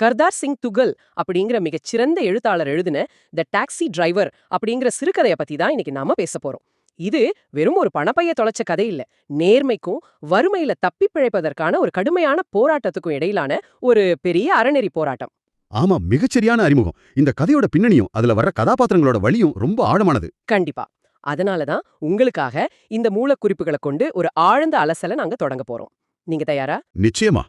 கர்தார் சிங் துகல் அப்படிங்கிற மிகச்சிறந்த எழுத்தாளர் எழுதின த டாக்ஸி டிரைவர் அப்படிங்கிற சிறுகதைய பத்தி தான் இன்னைக்கு நாம பேச போறோம். இது வெறும் ஒரு பணப்பைய தொலைச்ச கதை இல்ல. நேர்மைக்கும் வறுமையில தப்பி பிழைப்பதற்கான ஒரு கடுமையான போராட்டத்துக்கும் இடையிலான ஒரு பெரிய அறநெறி போராட்டம். ஆமா, மிகச்சரியான அறிமுகம். இந்த கதையோட பின்னணியும் அதுல வர்ற கதாபாத்திரங்களோட வழியும் ரொம்ப ஆழமானது. கண்டிப்பா. அதனாலதான் உங்களுக்காக இந்த மூலக்குறிப்புகளை கொண்டு ஒரு ஆழ்ந்த அலசலை நாங்க தொடங்க போறோம். நீங்க தயாரா? நிச்சயமா.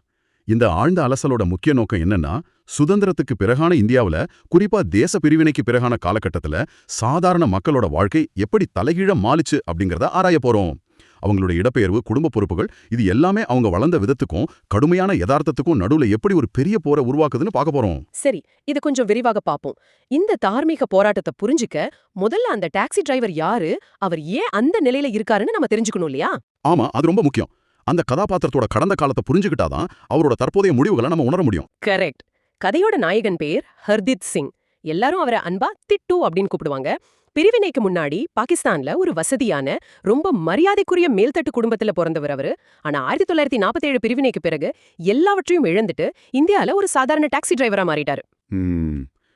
இந்த ஆழ்ந்த அலசலோட முக்கிய நோக்கம் என்னன்னா, சுதந்திரத்துக்கு பிறகான இந்தியாவுல, குறிப்பா தேச பிரிவினைக்கு பிறகான காலகட்டத்துல சாதாரண மக்களோட வாழ்க்கை எப்படி தலைகீழ மாலுச்சு அப்படிங்கறத ஆராய போறோம். அவங்களோட இடப்பெயர்வு, குடும்ப பொறுப்புகள், இது எல்லாமே அவங்க வளர்ந்த விதத்துக்கும் கடுமையான யதார்த்தத்துக்கும் நடுவுல எப்படி ஒரு பெரிய போரை உருவாக்குதுன்னு பார்க்க போறோம். சரி, இது கொஞ்சம் விரிவாக பார்ப்போம். இந்த தார்மீக போராட்டத்தை புரிஞ்சுக்க முதல்ல அந்த டாக்ஸி டிரைவர் யாரு, அவர் ஏன் அந்த நிலையில இருக்காருன்னு நம்ம தெரிஞ்சுக்கணும் இல்லையா? ஆமா, அது ரொம்ப முக்கியம். அந்த கதாபாத்திரத்தோட கடந்த காலத்தை புரிஞ்சுக்கிட்டாதான் அவரோட தற்போதைய முடிவுகளை நம்ம உணர முடியும். கரெக்ட். கதையோட நாயகன் பேர் ஹர்தீத் சிங். எல்லாரும் அவரை அன்பா திட்டு அப்படின்னு கூப்பிடுவாங்க. பிரிவினைக்கு முன்னாடி பாகிஸ்தான்ல ஒரு வசதியான ரொம்ப மரியாதைக்குரிய மேல்தட்டு குடும்பத்துல பிறந்தவர் அவரு. ஆனா 1947 பிரிவினைக்கு பிறகு எல்லாவற்றையும் இழந்துட்டு இந்தியால ஒரு சாதாரண டாக்ஸி டிரைவரா மாறிட்டாரு.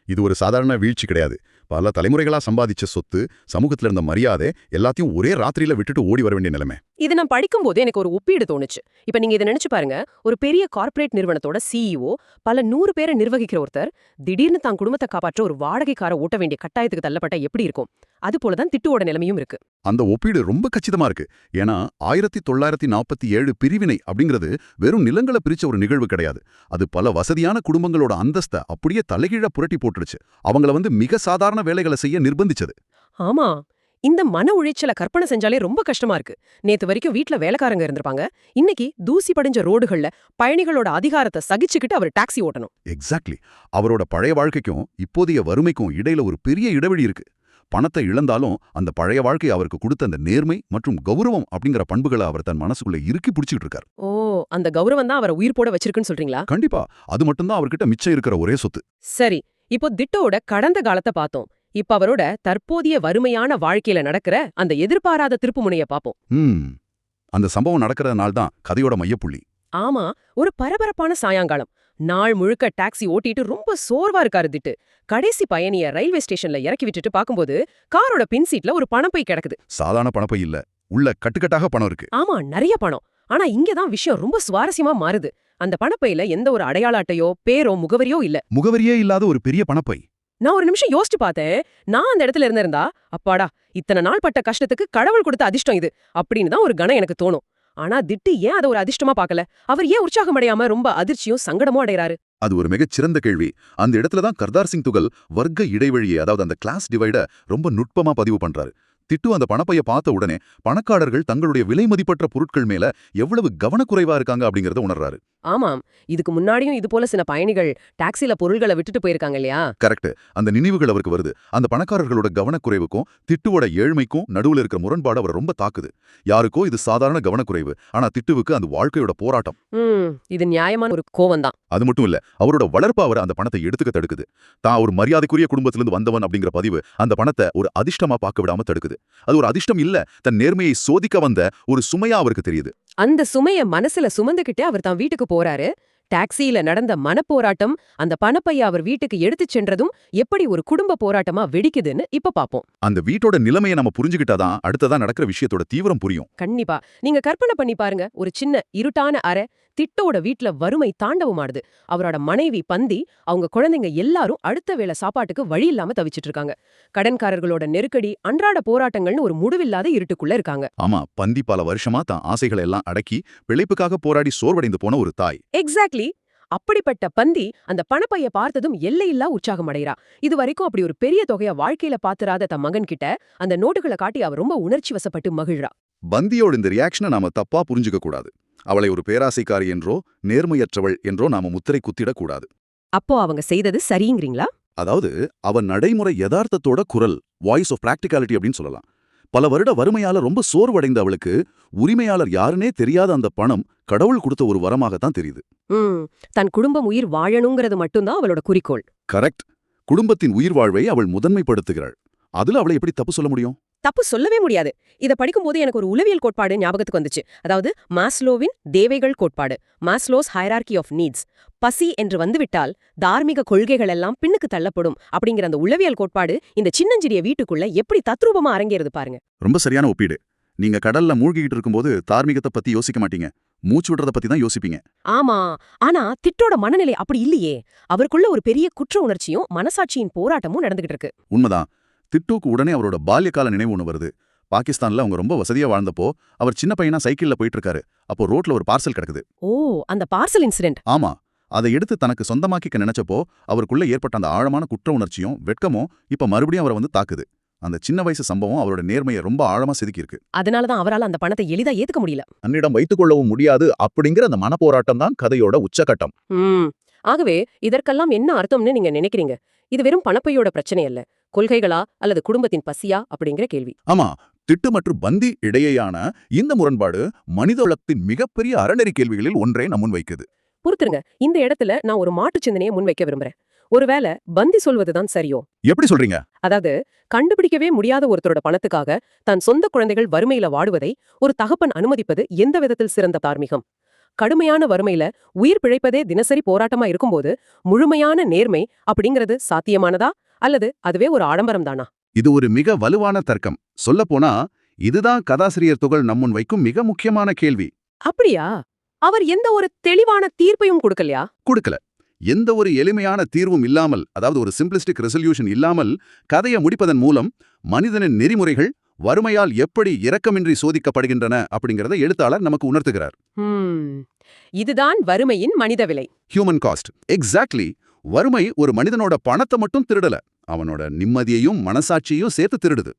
இது ஒரு சாதாரண வீழ்ச்சி கிடையாது. பல தலைமுறைகளா சம்பாதிச்ச சொத்து, சமூகத்துல இருந்த மரியாதை எல்லாத்தையும் ஒரே ராத்திரியில விட்டுட்டு ஓடி வர வேண்டிய நிலைமை. இது நான் படிக்கும்போது எனக்கு ஒரு ஒப்பீடு தோணுச்சு. இப்ப நீங்க இதை நினைச்சு பாருங்க. ஒரு பெரிய கார்ப்பரேட் நிறுவனத்தோட சிஇஓ, பல 100 பேரை நிர்வகிக்கிற ஒருத்தர் திடீர்னு தான் குடும்பத்தை காப்பாற்ற ஒரு வாடகைக்கார ஓட்ட வேண்டிய கட்டாயத்துக்கு தள்ளப்பட்ட எப்படி இருக்கும்? அது போலதான் திட்டுவோட நிலைமையும் இருக்கு. அந்த ஒப்பீடு ரொம்ப கச்சிதமா இருக்கு. ஏன்னா 1947 பிரிவினை அப்படிங்கிறது வெறும் நிலங்களை பிரிச்ச ஒரு நிகழ்வு கிடையாது. அது பல வசதியான குடும்பங்களோட அந்தஸ்தை அப்படியே தலைகீழ புரட்டி போட்டுருச்சு. அவங்கள மிக சாதாரண வேலைகளை செய்ய நிர்பந்திச்சது. ஆமா, இந்த மன உளைச்சலை கற்பனை செஞ்சாலே ரொம்ப கஷ்டமா இருக்கு. நேத்து வரைக்கும் வீட்ல வேலைக்காரங்க இருந்திருப்பாங்க. இன்னைக்கு தூசி படிஞ்ச ரோடுகள்ல பயணிகளோட அதிகாரத்தை சகிச்சுக்கிட்டு அவர் டாக்ஸி ஓட்டணும். எக்ஸாக்ட்லி. அவரோட பழைய வாழ்க்கைக்கும் இப்போதைய வறுமைக்கும் இடையில ஒரு பெரிய இடைவெளி இருக்கு. பணத்தை இழந்தாலும் அந்த பழைய வாழ்க்கை அவருக்கு கொடுத்த அந்த நேர்மை மற்றும் கௌரவம் அப்படிங்கிற பண்புகளை அவர் தன் மனசுக்குள்ள இறுக்கி பிடிச்சிட்டு இருக்கார். ஓ, அந்த கௌரவம் தான் அவரை உயிர் போட வச்சிருக்குன்னு சொல்றீங்களா? கண்டிப்பா. அது மட்டும்தான் அவர்கிட்ட மிச்சம் இருக்கிற ஒரே சொத்து. சரி, இப்போ திட்டோட கடந்த காலத்தை பார்த்தோம். இப்ப அவரோட தற்போதைய வறுமையான வாழ்க்கையில நடக்கிற அந்த எதிர்பாராத திருப்புமுனைய பாப்போம். அந்த சம்பவம் நடக்கிறதுனால தான் கதையோட மையப்புள்ளி. ஆமா, ஒரு பரபரப்பான சாயங்காலம். நாள் முழுக்க டாக்ஸி ஓட்டிட்டு ரொம்ப சோர்வா இருக்காரு திட்டு. கடைசி பயணிய ரயில்வே ஸ்டேஷன்ல இறக்கி விட்டுட்டு பாக்கும்போது காரோட பின் சீட்ல ஒரு பணப்பை கிடக்குது. சாதாரண பணப்பை இல்ல, உள்ள கட்டுக்கட்டாக பணம் இருக்கு. ஆமா, நிறைய பணம். ஆனா இங்கதான் விஷயம் ரொம்ப சுவாரஸ்யமா மாறுது. அந்த பணப்பையில எந்த ஒரு அடையாள அட்டையோ பேரோ முகவரியோ இல்ல. முகவரியே இல்லாத ஒரு பெரிய பணப்பை. நான் ஒரு நிமிஷம் யோசிச்சு பார்த்தேன். நான் அந்த இடத்துல இருந்திருந்தா, அப்பாடா, இத்தனை நாள் பட்ட கஷ்டத்துக்கு கடவுள் கொடுத்த அதிர்ஷ்டம் இது அப்படின்னு தான் ஒரு கணம் எனக்கு தோணும். ஆனா திட்டு ஏன் அதை ஒரு அதிர்ஷ்டமா பார்க்கல? அவர் ஏன் உற்சாகம் அடையாம ரொம்ப அதிர்ச்சியும் சங்கடமும் அடைறாரு? அது ஒரு மிகச்சிறந்த கேள்வி. அந்த இடத்துல தான் கர்தார் சிங் துகல் வர்க்க இடைவெளியை, அதாவது அந்த கிளாஸ் டிவைட ரொம்ப நுட்பமா பதிவு பண்றாரு. திட்டு அந்த பணப்பைய பார்த்த உடனே பணக்காரர்கள் தங்களுடைய விலை மதிப்பற்ற பொருட்கள் மேல எவ்வளவு கவனக்குறைவா இருக்காங்க அப்படிங்கறத உணர்றாரு. ஆமாம், இதுக்கு முன்னாடியும் இது போல சில பயணிகள் டாக்ஸில பொருள்களை விட்டுட்டு போயிருக்காங்க இல்லையா? கரெக்ட். அந்த நினைவுகள் அவருக்கு வருது. அந்த பணக்காரர்களோட கவனக்குறைவுக்கும் திட்டுவோட ஏழ்மைக்கும் நடுவுல இருக்கிற முரண்பாடு அவர் ரொம்ப தாக்குது. யாருக்கோ இது சாதாரண கவனக்குறைவு, ஆனா திட்டுவுக்கு அந்த வாழ்க்கையோட போராட்டம். இது நியாயமான ஒரு கோவம் தான். அது மட்டும் இல்ல, அவரோட வளர்ப்பு அவர் அந்த பணத்தை எடுத்துக்க தடுக்குது. தான் ஒரு மரியாதைக்குரிய குடும்பத்திலிருந்து வந்தவன் அப்படிங்கிற பதிவு அந்த பணத்தை ஒரு அதிர்ஷ்டமா பார்க்க விடாம தடுக்குது. அது ஒரு அதிர்ஷ்டம் இல்ல, தன் நேர்மையை சோதிக்க வந்த ஒரு சுமையா அவருக்கு தெரியுது. அந்த சுமைய மனசுல சுமந்துகிட்டே அவர் தான் வீட்டுக்கு போறாரு. டாக்ஸியில நடந்த மனப்போராட்டம் அந்த பணப்பைய அவர் வீட்டுக்கு எடுத்துச் சென்றதும் எப்படி ஒரு குடும்ப போராட்டமா வெடிக்குதுன்னு இப்ப பாப்போம். அந்த வீட்டோட நிலைமையை நம்ம புரிஞ்சுக்கிட்டாதான் அடுத்ததா நடக்கிற விஷயத்தோட தீவிரம் புரியும். கண்டிப்பா. நீங்க கற்பனை பண்ணி பாருங்க. ஒரு சின்ன இருட்டான அறை. திட்டோட வீட்ல வறுமை தாண்டவமாடுது. அவரோட மனைவி பந்தி, அவங்க குழந்தைங்க எல்லாரும் அடுத்த வேளை சாப்பாட்டுக்கு வழி இல்லாம தவிச்சிட்டு இருக்காங்க. கடன்காரர்களோட நெருக்கடி, அன்றாட போராட்டங்கள்னு ஒரு முடிவில்லாத இருட்டுக்குள்ள இருக்காங்க. ஆமா, பந்தி பல வருஷமா தான் ஆசைகளை எல்லாம் அடக்கி பிழைப்புக்காக போராடி சோர்வடைந்து போன ஒரு தாய். எக்ஸாக்ட்லி. அப்படிப்பட்ட பந்தி அந்த பணப்பைய பார்த்ததும் எல்லையில்லா உற்சாகம் அடைறா. இது வரைக்கும் அப்படி ஒரு பெரிய தொகைய வாழ்க்கையில பாத்துறாத தன் மகன் கிட்ட அந்த நோட்டுகளை காட்டி அவ ரொம்ப உணர்ச்சி வசப்பட்டு மகிழ்றா. பந்தியோட இந்த ரியாக்ஷனை நாம தப்பா புரிஞ்சுக்க கூடாது. அவளை ஒரு பேராசைக்காரி என்றோ நேர்மையற்றவள் என்றோ நாம முத்திரை குத்திடக்கூடாது. அப்போ அவங்க செய்தது சரிங்கிறீங்களா? அதாவது அவன் நடைமுறை யதார்த்தத்தோட குரல், வாய்ஸ் ஆஃப் பிராக்டிகாலிட்டி அப்படின்னு சொல்லலாம். பல வருட வறுமையால ரொம்ப சோர்வடைந்த அவளுக்கு உரிமையாளர் யாருன்னே தெரியாத அந்த பணம் கடவுள் கொடுத்த ஒரு வரமாகத்தான் தெரியுது. தன் குடும்பம் உயிர் வாழணுங்கிறது மட்டும்தான் அவளோட குறிக்கோள். கரெக்ட். குடும்பத்தின் உயிர் வாழ்வை அவள் முதன்மைப்படுத்துகிறாள். அதுல அவளை எப்படி தப்பு சொல்ல முடியும்? தப்பு சொல்லவே முடியாது. இத படிக்கும்போது எனக்கு ஒரு உளவியல் கோட்பாடு ஞாபகத்துக்கு வந்துச்சு. அதாவது மாஸ்லோவின் தேவைகள் கோட்பாடு, மாஸ்லோஸ் ஹைரார்கி ஆஃப் நீட்ஸ். பசி என்று வந்துவிட்டால் தார்மீக கொள்கைகள் எல்லாம் பின்னுக்கு தள்ளப்படும் அப்படிங்கிற அந்த உளவியல் கோட்பாடு இந்த சின்னஞ்சிறிய வீட்டுக்குள்ள எப்படி தத்ரூபமா அரங்கேறுது பாருங்க. ரொம்ப சரியான ஒப்பீடு. நீங்க கடல்ல மூழ்கிட்டு இருக்கும்போது தார்மீகத்தை பத்தி யோசிக்க மாட்டீங்க, மூச்சு விடுறத பத்தி தான் யோசிப்பீங்க. ஆமா, ஆனா திட்டோட மனநிலை அப்படி இல்லையே. அவருக்குள்ள ஒரு பெரிய குற்ற உணர்ச்சியும் மனசாட்சியின் போராட்டமும் நடந்துகிட்டு இருக்கு. உண்மைதான். திட்டுவுக்கு உடனே அவரோட பால்யகால நினைவு ஒண்ணு வருது. பாகிஸ்தான்ல அவங்க ரொம்ப வசதியா வாழ்ந்தப்போ அவர் சின்ன பையனா சைக்கிள்ல போயிட்டு இருக்காரு. அப்போ ரோட்ல ஒரு பார்சல் கிடக்குது. ஓ, அந்த பார்சல் இன்சிடென்ட். ஆமா, அதை எடுத்து தனக்கு சொந்தமாக்கிக்க நினைச்சப்போ அவருக்குள்ள ஏற்பட்ட அந்த ஆழமான குற்ற உணர்ச்சியும் வெட்கமும் இப்ப மறுபடியும் அவரை வந்து தாக்குது. அந்த சின்ன வயசு சம்பவம் அவரோட நேர்மையை ரொம்ப ஆழமா செதுக்கியிருக்கு. அதனாலதான் அவரால் அந்த பணத்தை எளிதா ஏத்துக்க முடியல. தன்னிடம் வைத்துக் கொள்ளவும் முடியாது அப்படிங்கிற அந்த மனப்போராட்டம் தான் கதையோட உச்சகட்டம். ஆகவே இதற்கெல்லாம் என்ன அர்த்தம்னு நீங்க நினைக்கிறீங்க? இது வெறும் பணப்பையோட பிரச்சனை அல்ல, கொள்கைகளா அல்லது குடும்பத்தின் பசியா அப்படிங்கிற கேள்வி. ஆமா, திட்டு மற்றும் பந்தி இடையேயான இந்த முரண்பாடு மனிதவளத்தின் மிகப்பெரிய அறநெறி கேள்விகளில் ஒன்றை நம் முன் வைக்குது. பொறுத்துருங்க, இந்த இடத்துல நான் ஒரு மாற்று சிந்தனையை முன்வைக்க விரும்புறேன். ஒருவேளை பந்தி சொல்வதுதான் சரியோ? எப்படி சொல்றீங்க? அதாவது கண்டுபிடிக்கவே முடியாத ஒருத்தரோட பணத்துக்காக தன் சொந்த குழந்தைகள் வறுமையில வாடுவதை ஒரு தகப்பன் அனுமதிப்பது எந்த விதத்தில் சிறந்த தார்மீகம்? கடுமையான வறுமையில உயிர் பிழைப்பதே தினசரி போராட்டமா இருக்கும்போது முழுமையான நேர்மை அப்படிங்கிறது சாத்தியமானதா, அல்லது அதுவே ஒரு ஆடம்பரம் தானா? இது ஒரு மிக வலுவான தர்க்கம். சொல்லப்போனா இதுதான் கதாசிரியர் துகள் நம்முன் வைக்கும் மிக முக்கியமான கேள்வி. அப்படியா? அவர் எந்த ஒரு தெளிவான தீர்ப்பையும் கொடுக்கலையா? கொடுக்கல. எந்த ஒரு எளிமையான தீர்வும் இல்லாமல், அதாவது ஒரு சிம்பிளிஸ்டிக் ரெசல்யூஷன் இல்லாமல் கதையை முடிப்பதன் மூலம் மனிதனின் நெறிமுறைகள் வறுமையால் எப்படி இரக்கமின்றி சோதிக்கப்படுகின்றன அப்படிங்கறத எழுத்தாளர் நமக்கு உணர்த்துகிறார். இதுதான் வறுமையின் மனித விலை. Human cost. எக்ஸாக்ட்லி. வறுமை ஒரு மனிதனோட பணத்தை மட்டும் திருடல, அவனோட நிம்மதியையும் மனசாட்சியையும் சேர்த்து திருடுது.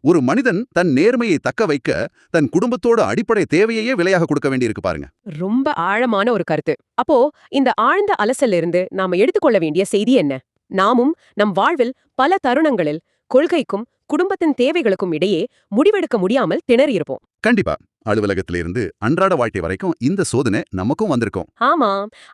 ஒரு மனிதன் தன் நேர்மையை தக்க வைக்க தன் குடும்பத்தோட அடிப்படை தேவையையே விலையாக கொடுக்க வேண்டியிருக்கு பாருங்க. ரொம்ப ஆழமான ஒரு கருத்து. அப்போ இந்த ஆழ்ந்த அலசல்ல இருந்து நாம எடுத்துக்கொள்ள வேண்டிய செய்தி என்ன? நாமும் நம் வாழ்வில் பல தருணங்களில் கொள்கைக்கும் குடும்பத்தின் தேவைகளுக்கும் இடையே முடிவெடுக்க முடியாமல் திணறியிருப்போம். கண்டிப்பா. அலுவலகத்திலிருந்து அன்றாட வாழ்க்கை வரைக்கும் இந்த சோதனை நமக்கும் வந்திருக்கும். ஆமா,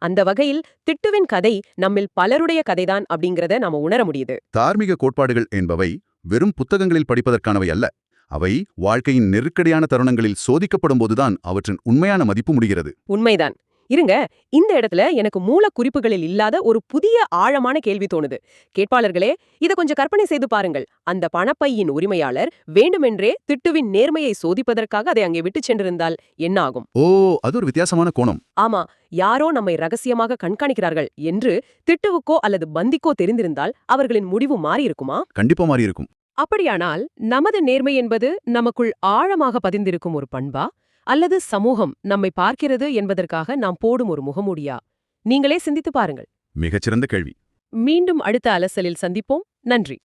அந்த வகையில் திட்டுவின் கதை நம்மில் பலருடைய கதைதான் அப்படிங்கறத நாம உணர முடியுது. தார்மீக கோட்பாடுகள் என்பவை வெறும் புத்தகங்களில் படிப்பதற்கானவை அல்ல. அவை வாழ்க்கையின் நெருக்கடியான தருணங்களில் சோதிக்கப்படும் போதுதான் அவற்றின் உண்மையான மதிப்பு முடிகிறது. உண்மைதான். இருங்க, இந்த இடத்துல எனக்கு மூல குறிப்புகளில் இல்லாத ஒரு புதிய ஆழமான கேள்வி தோணுது. கேட்பாளர்களே, இத கொஞ்சம் கற்பனை செய்து பாருங்கள். அந்த பணப்பையின் உரிமையாளர் வேண்டுமென்றே திட்டுவின் நேர்மையை சோதிப்பதற்காக அதை அங்கே விட்டு சென்றிருந்தால் என்ன ஆகும்? ஓ, அது ஒரு வித்தியாசமான கோணம். ஆமா, யாரோ நம்மை ரகசியமாக கண்காணிக்கிறார்கள் என்று திட்டுவுக்கோ அல்லது பந்திக்கோ தெரிந்திருந்தால் அவர்களின் முடிவு மாறியிருக்குமா? கண்டிப்பா மாறி இருக்கும். அப்படியானால் நமது நேர்மை என்பது நமக்குள் ஆழமாக பதிந்திருக்கும் ஒரு பண்பா, அல்லது சமூகம் நம்மை பார்க்கிறது என்பதற்காக நாம் போடும் ஒரு முகமூடியா? நீங்களே சிந்தித்து பாருங்கள். மிகச்சிறந்த கேள்வி. மீண்டும் அடுத்த அலசலில் சந்திப்போம். நன்றி.